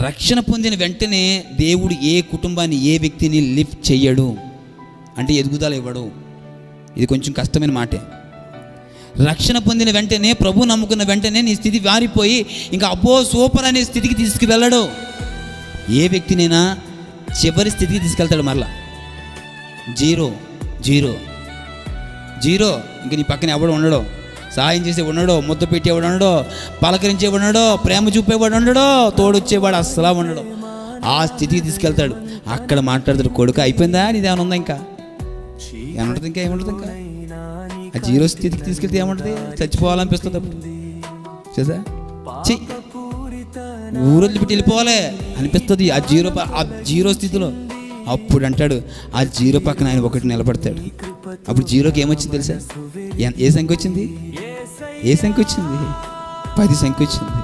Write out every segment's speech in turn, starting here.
రక్షణ పొందిన వెంటనే దేవుడు ఏ కుటుంబాన్ని, ఏ వ్యక్తిని లిఫ్ట్ చెయ్యడు, అంటే ఎదుగుదల ఇవ్వడు. ఇది కొంచెం కష్టమైన మాటే. రక్షణ పొందిన వెంటనే, ప్రభు నమ్ముకున్న వెంటనే నీ స్థితి వారిపోయి ఇంకా అబ్బో సూపర్ అనే స్థితికి తీసుకువెళ్ళడు. ఏ వ్యక్తినైనా చివరి స్థితికి తీసుకెళ్తాడు. మరలా జీరో జీరో జీరో. ఇంక నీ పక్కన ఎవడు ఉండడో, సాయం చేసేవాడు ఉండడో, ముద్ద పెట్టేవాడు ఉండడో, పలకరించేవాడు ఉండడో, ప్రేమ చూపేవాడు ఉండడో, తోడొచ్చేవాడు అస్సలా ఉండడు. ఆ స్థితికి తీసుకెళ్తాడు. అక్కడ మాట్లాడతాడు, కొడుకు అయిపోయిందా, నీదేమైనా ఉందా, ఇంకా ఏమంటుంది, ఇంకా ఏముంటుంది, ఇంకా ఆ జీరో స్థితికి తీసుకెళ్తే ఏముంటుంది, చచ్చిపోవాలనిపిస్తుంది. అప్పుడు చేసా ఊరొద్దు పెట్టి వెళ్ళిపోవాలి అనిపిస్తుంది ఆ జీరో స్థితిలో. అప్పుడు అంటాడు, ఆ జీరో పక్కన ఆయన ఒకటి నిలబడతాడు. అప్పుడు జీరోకి ఏమొచ్చింది తెలుసా? ఏ సంఖ్య వచ్చింది? ఏ సంఖ్య వచ్చింది? 10 సంఖ్య వచ్చింది.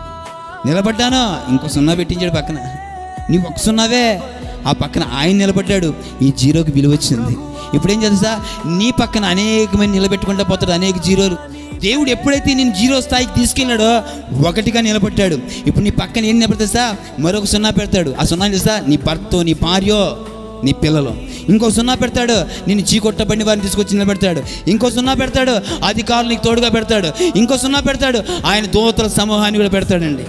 నిలబడ్డాను, ఇంకో 0 పెట్టించాడు పక్కన. నీవు ఒక 0వే, ఆ పక్కన ఆయన నిలబడ్డాడు. ఈ జీరోకి విలువ వచ్చింది. ఇప్పుడు ఏం తెలుసా? నీ పక్కన అనేకమంది నిలబెట్టుకుంటూ పోతాడు, అనేక జీరోలు. దేవుడు ఎప్పుడైతే నేను జీరో స్థాయికి తీసుకెళ్ళాడో 1గా నిలబెట్టాడు. ఇప్పుడు నీ పక్కన ఏం నిలబెడతా? మరొక 0 పెడతాడు. ఆ 0 తెలుసా? నీ భర్తో, నీ భార్యో, నీ పిల్లలు. ఇంకో 0 పెడతాడు, నేను చీకొట్టబడిన వారిని తీసుకొచ్చి నిలబెడతాడు. ఇంకో 0 పెడతాడు, అధికారులు నీకు తోడుగా పెడతాడు. ఇంకో 0 పెడతాడు, ఆయన దూతల సమూహాన్ని కూడా పెడతాడండి.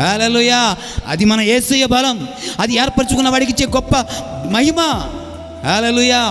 హల్లెలూయా! అది మన యేసయ్య బలం, అది ఏర్పరచుకున్న వాడికి ఇచ్చే గొప్ప మహిమ. హల్లెలూయా!